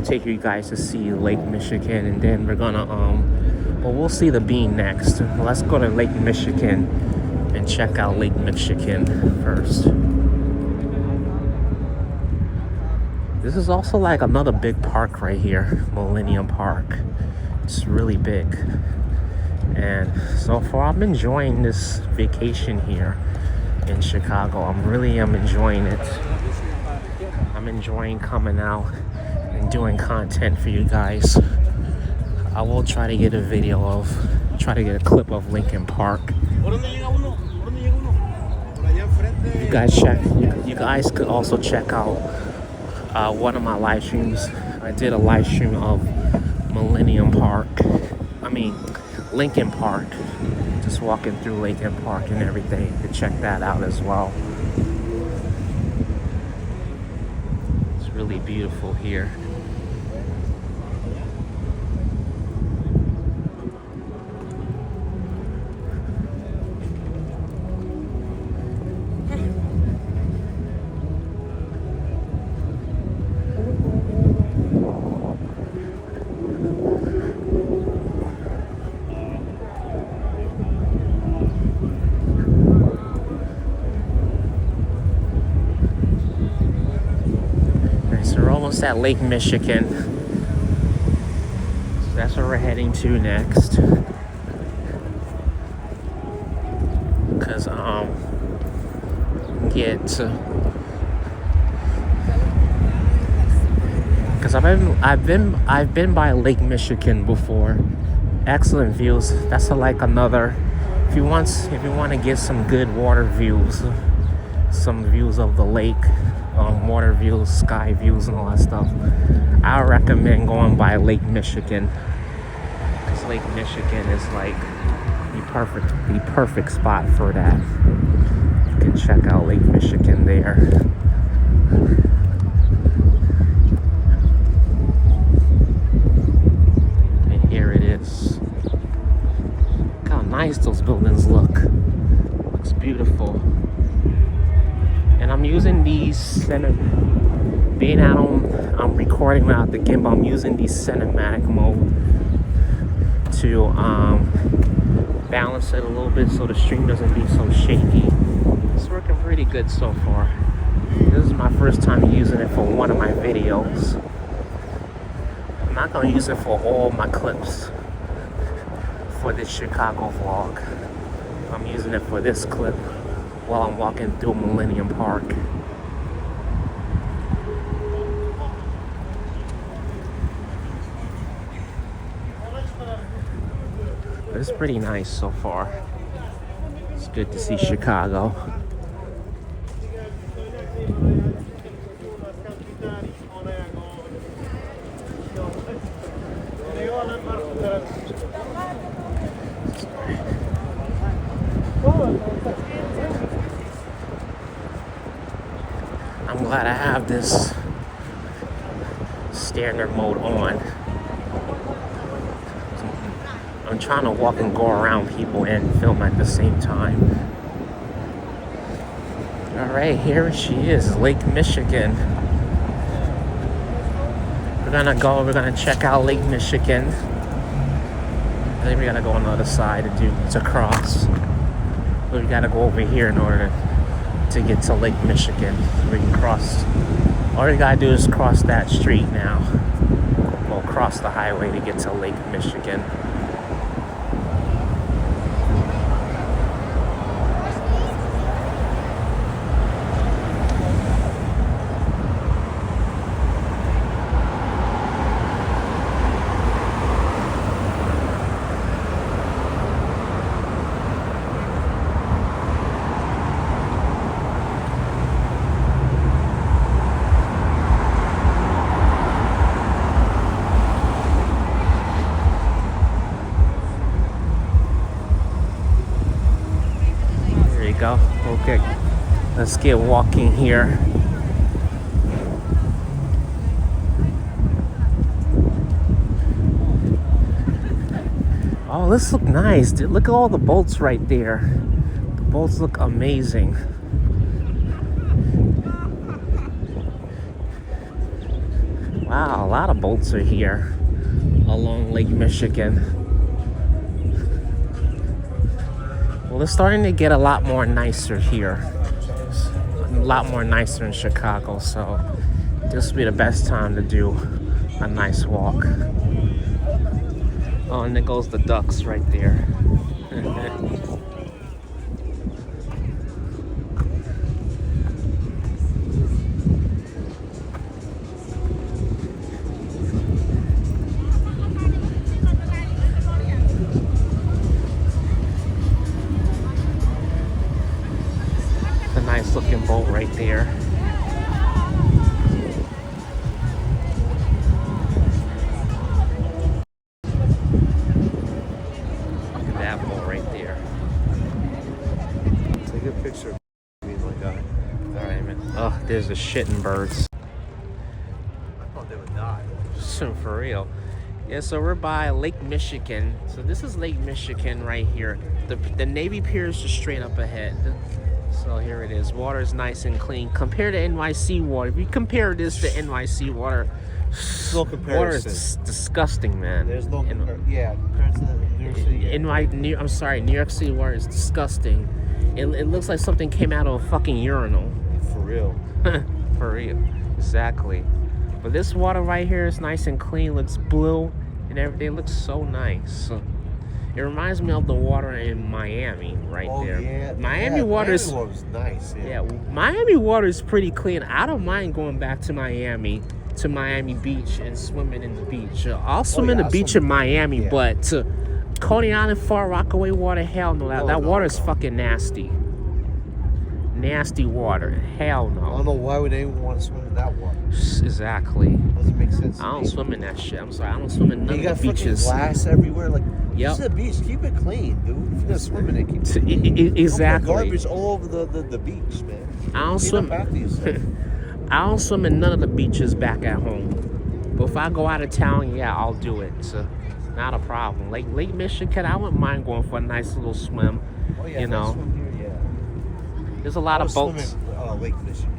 take you guys to see Lake Michigan, and then we're gonna, well, we'll see the bean next. Let's go to Lake Michigan and check out Lake Michigan first. This is also like another big park right here, Millennium Park. It's really big, and so far I'm enjoying this vacation here in Chicago. I'm enjoying it. I'm enjoying coming out and doing content for you guys. I will try to get a clip of Lincoln Park. You guys could also check out one of my live streams. I did a live stream of Lincoln Park, just walking through Lincoln Park and everything. You can check that out as well. It's really beautiful here. At Lake Michigan. So that's where we're heading to next. Because I've been by Lake Michigan before. Excellent views. That's another, if you want to get some good water views, some views of the lake, water views, sky views, and all that stuff, I recommend going by Lake Michigan, because Lake Michigan is like the perfect spot for that. You can check out Lake Michigan there. And here it is. Look how nice those buildings look. Looks beautiful. And I'm using these being out I'm recording without the gimbal. I'm using these cinematic mode to balance it a little bit so the stream doesn't be so shaky. It's working pretty good so far. This is my first time using it for one of my videos. I'm not gonna use it for all my clips for this Chicago vlog. I'm using it for this clip while I'm walking through Millennium Park. But it's pretty nice so far. It's good to see Chicago. I'm glad I have this standard mode on. I'm trying to walk and go around people and film at the same time. Alright, here she is, Lake Michigan. We're gonna check out Lake Michigan. I think we gotta go on the other side to cross. But we gotta go over here in order to get to Lake Michigan. We can cross. All we gotta do is cross that street now. We'll cross the highway to get to Lake Michigan. Go. Okay, let's get walking here. Oh, this looks nice. Dude, look at all the boats right there. The boats look amazing. Wow, a lot of boats are here along Lake Michigan. Well, it's starting to get a lot more nicer here. A lot more nicer in Chicago, so this will be the best time to do a nice walk. Oh, and there goes the ducks right there. Nice looking boat right there. Look at that boat right there. Take a picture of me, my guy. Alright, man. Oh, there's the shitting birds. I thought they would die. So for real. Yeah, so we're by Lake Michigan. So this is Lake Michigan right here. The Navy Pier is just straight up ahead. So here it is. Water is nice and clean. Compared to NYC water, if you compare this to NYC water, no comparison. Water is disgusting, man. There's no comparison. Yeah, compared to New York City. I'm sorry, New York City water is disgusting. It looks like something came out of a fucking urinal. For real. For real. Exactly. But this water right here is nice and clean. Looks blue and everything. It looks so nice. It reminds me of the water in Miami right there. Yeah. Miami water is nice. Yeah, Miami water is pretty clean. I don't mind going back to Miami Beach and swimming in the beach. I'll swim in the beach in Miami, but to Coney Island, Far Rockaway water, hell no. That water is fucking nasty. Nasty water. Hell no. I don't know why would anyone want to swim in that water. Exactly. Doesn't make sense. I don't swim in that shit. I'm sorry. I don't swim in none you of the beaches. You got glass everywhere. Like, yep. This is a beach. Keep it clean, dude. If you're gonna swim in it, keep it clean. Exactly. Don't put garbage all over the beach, man. I don't swim. I don't swim in none of the beaches back at home. But if I go out of town, yeah, I'll do it. So, not a problem. Lake Michigan, I wouldn't mind going for a nice little swim. Oh yeah, you know. swim here, yeah. There's a lot of boats. Lake Michigan.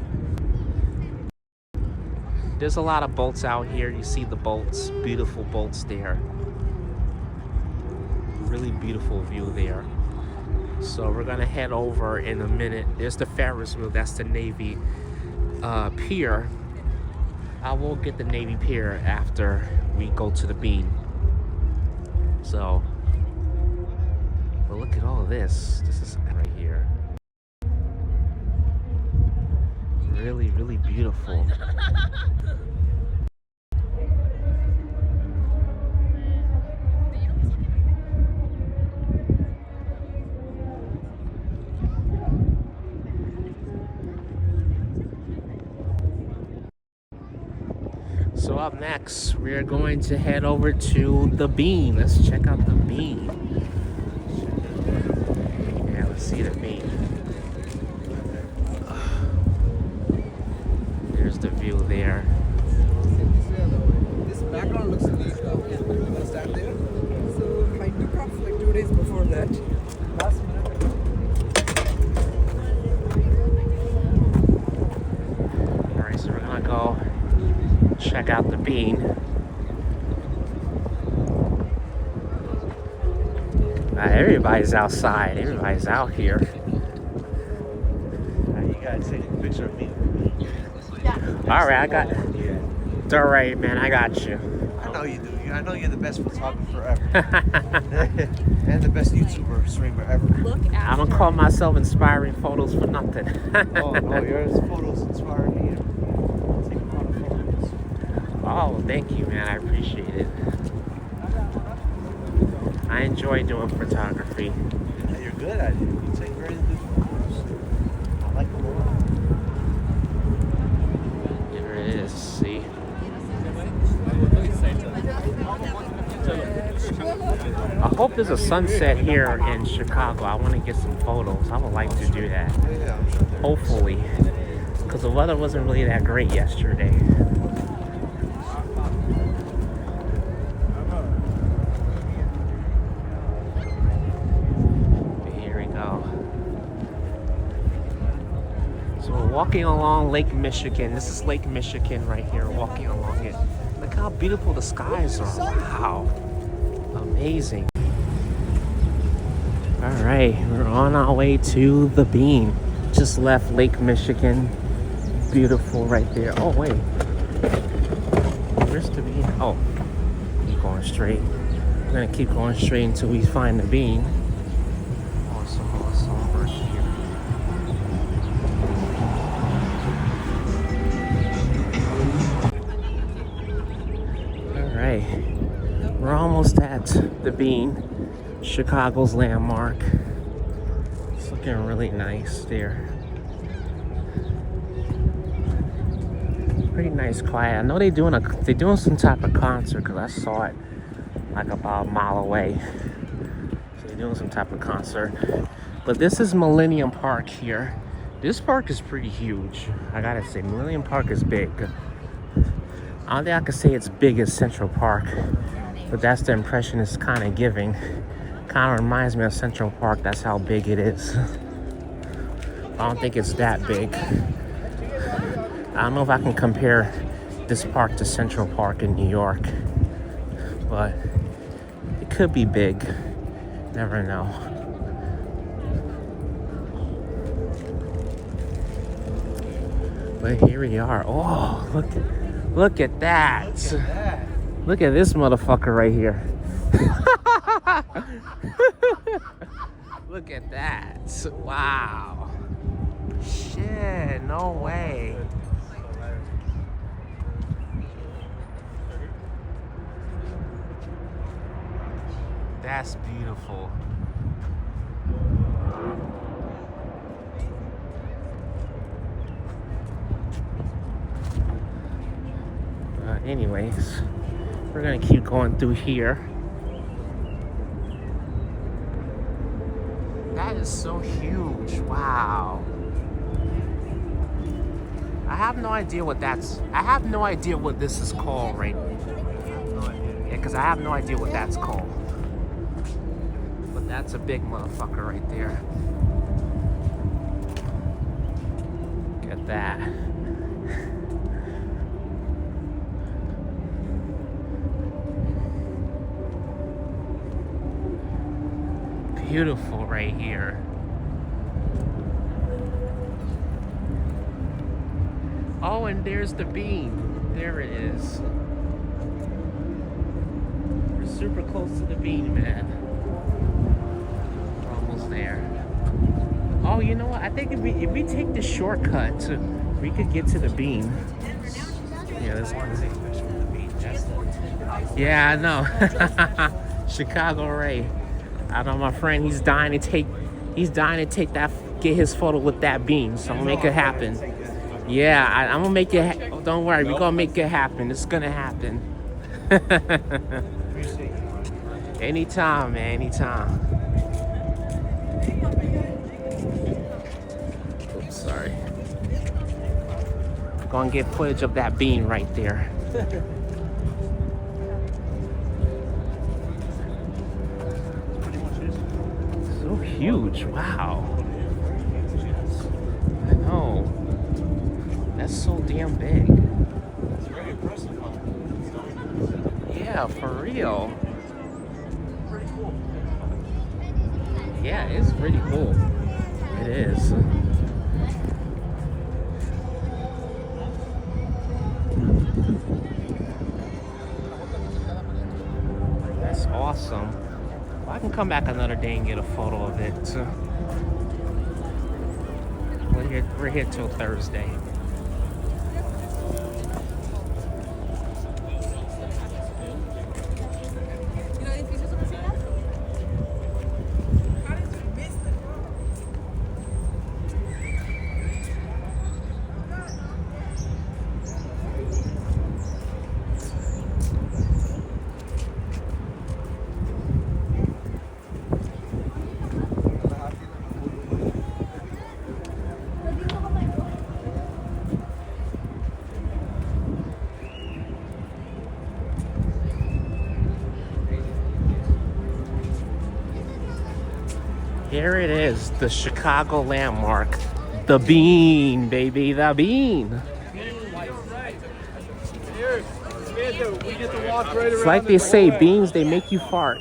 There's a lot of boats out here. You see the boats, beautiful boats there. Really beautiful view there. So we're gonna head over in a minute. There's the Ferris wheel. That's the Navy pier. I will get the Navy pier after we go to the bean. So, but look at all this. This is right here. Really, really beautiful. So up next, we're going to head over to the Bean. Let's check out the Bean. Yeah, let's see the Bean. There's the view there. This background looks neat. You want to stand there? So I took off bean. Everybody's outside. Everybody's out here. You gotta take a picture of me. All right, I got. It's all right, man. I got you. I know you do. I know you're the best photographer ever. And the best YouTuber streamer ever. I don't call myself inspiring photos for nothing. Oh, no, your photos inspire me. Take a lot of photos. Oh, thank you, man. I appreciate it. I enjoy doing photography. Yeah, you're good at it. You take very good photos. I like them a lot. There it is. See? I hope there's a sunset here in Chicago. I want to get some photos. I would like to do that. Yeah, I'm sure there is. Hopefully. Because the weather wasn't really that great yesterday. Here we go. So we're walking along Lake Michigan. This is Lake Michigan right here, walking along it. Look how beautiful the skies are. Wow. Amazing. All right, we're on our way to the Bean. Just left Lake Michigan. Beautiful right there. Oh, wait. Where's the Bean? Oh, keep going straight. We're gonna keep going straight until we find the Bean. Awesome right here. All right, we're almost at the Bean, Chicago's landmark. It's looking really nice there. Pretty nice, quiet. I know they're doing some type of concert because I saw it like about a mile away. So they're doing some type of concert. But this is Millennium Park here. This park is pretty huge. I gotta say, Millennium Park is big. I don't think I could say it's big as Central Park, but that's the impression it's kind of giving. Kind of reminds me of Central Park. That's how big it is. I don't think it's that big. I don't know if I can compare this park to Central Park in New York, but it could be big. Never know. But here we are. Oh, look at that. Look at this motherfucker right here. Look at that. Wow. Shit, no way. That's beautiful. Anyways, we're gonna keep going through here. That is so huge. Wow. I have no idea what this is called right now. Yeah, because I have no idea what that's called. But that's a big motherfucker right there. Look at that. Beautiful right here. Oh, and there's the Bean. There it is. We're super close to the Bean, man. We're almost there. Oh, you know what? I think if we take the shortcut, we could get to the Bean. Yeah, this one. Yeah, I know. Chicago Ray. I know my friend. He's dying to take that, get his photo with that Bean. So I'm gonna make it happen. Yeah, I'm gonna make it. Don't worry, we're gonna make it happen. It's gonna happen. Anytime, man. Anytime. Oops, sorry. Gonna get footage of that Bean right there. So huge! Wow. I know. That's so damn big. It's very impressive. Yeah, for real. Pretty cool. Yeah, it's pretty cool. It is. That's awesome. Well, I can come back another day and get a photo of it. We're here till Thursday. Here it is, the Chicago landmark. The Bean, baby, the Bean. It's like they say, beans, they make you fart.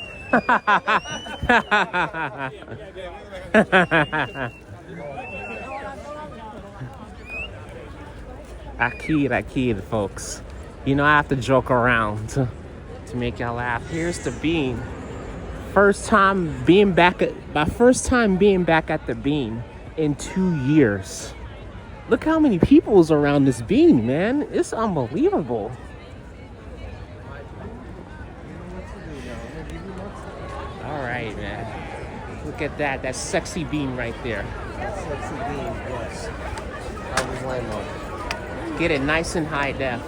I kid, folks. You know I have to joke around to make y'all laugh. Here's the Bean. My first time being back at the Bean in 2 years. Look how many people's around this Bean, man. It's unbelievable. All right, man. Look at that. That's sexy Bean right there. Sexy Bean, yes. I was landmark. Get it nice and high def.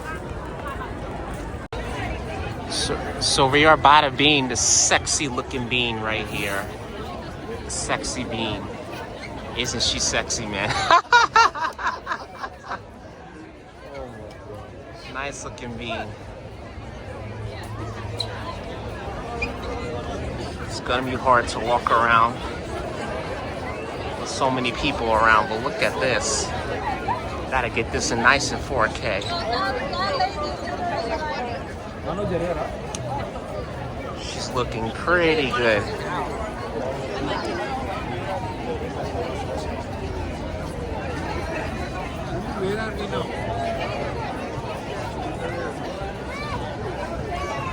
So we are by the Bean, the sexy looking Bean right here. Sexy Bean. Isn't she sexy, man? Nice looking Bean. It's gonna be hard to walk around with so many people around, but look at this. Gotta get this in nice in 4K. She's looking pretty good.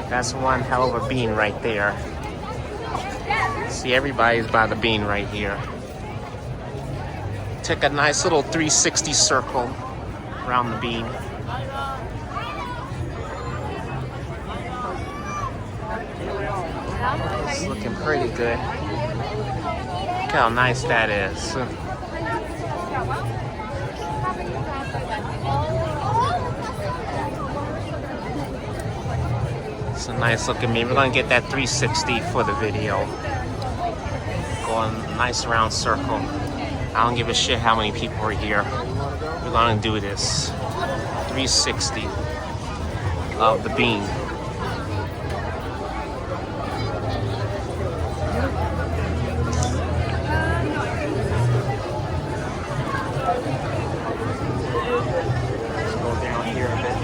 That's one hell of a Bean right there. See, everybody's by the Bean right here. Took a nice little 360 circle around the Bean. It's looking pretty good. Look how nice that is. It's a nice looking Bean. We're gonna get that 360 for the video. Going nice round circle. I don't give a shit how many people are here. We're gonna do this. 360 of the Bean. Let's go down here a bit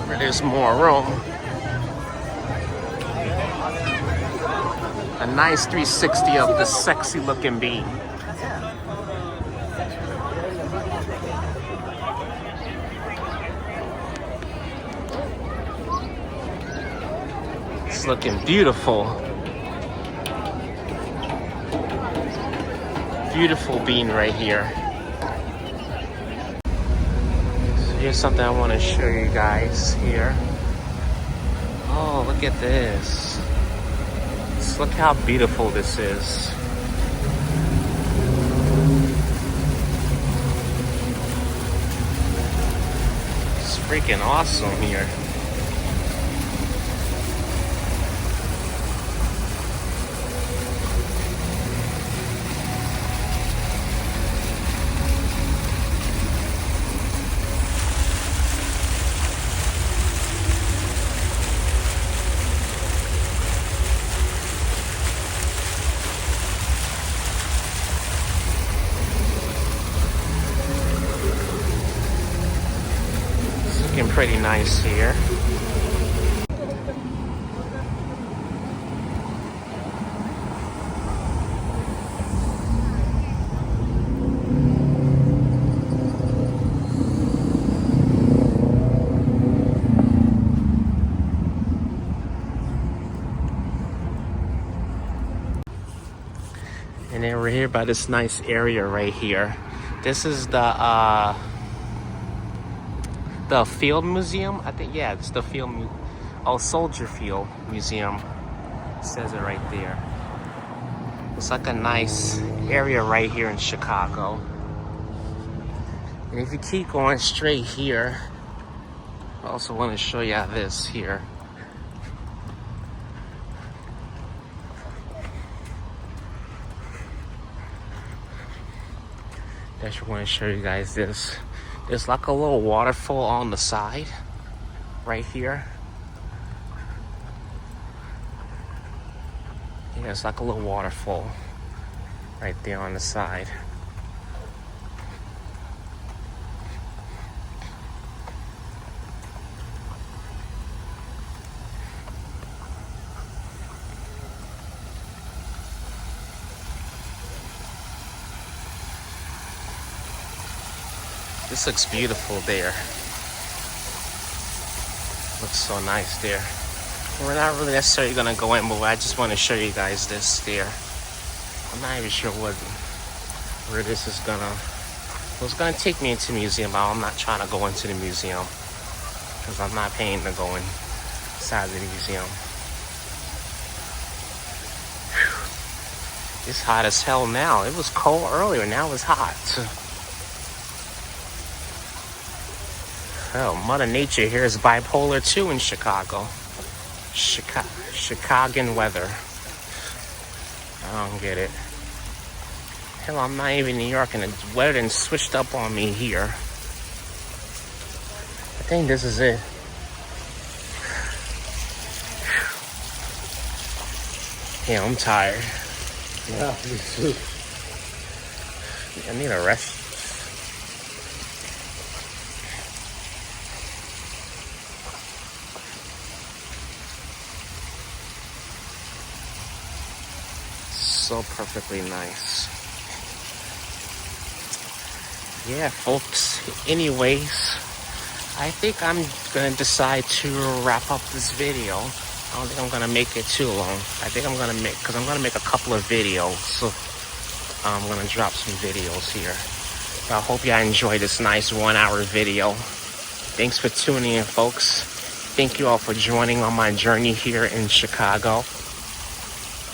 where there's more room. A nice 360 of the sexy looking Bean. It's looking beautiful. Beautiful Bean right here. So here's something I want to show you guys here. Oh, look at this. Just look how beautiful this is. It's freaking awesome here. Pretty nice here. And we're here by this nice area right here. This is the Field Museum. I think, yeah, it's the Soldier Field Museum. It says it right there. It's like a nice area right here in Chicago. And if you keep going straight here, I also want to show you this here. I just want to show you guys this. There's like a little waterfall on the side right here. Yeah, it's like a little waterfall right there on the side. This looks beautiful there. Looks so nice there. We're not really necessarily gonna go in, but I just want to show you guys this there. I'm not even sure where this is gonna. Well, it's gonna take me into the museum, but I'm not trying to go into the museum because I'm not paying to go inside the museum. Whew. It's hot as hell now. It was cold earlier, now it's hot. Oh, Mother Nature here is bipolar too in Chicago. Chicagoan weather. I don't get it. Hell, I'm not even in New York and the weather done switched up on me here. I think this is it. Yeah, I'm tired. Yeah, me too. I need a rest. So perfectly nice. Yeah, folks. Anyways, I think I'm gonna decide to wrap up this video. I don't think I'm gonna make it too long. I think I'm gonna make a couple of videos. So I'm gonna drop some videos here. But I hope y'all enjoyed this nice 1-hour video. Thanks for tuning in, folks. Thank you all for joining on my journey here in Chicago.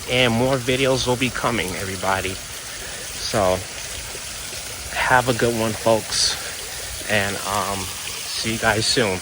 And more videos will be coming, everybody. So have a good one, folks. And see you guys soon.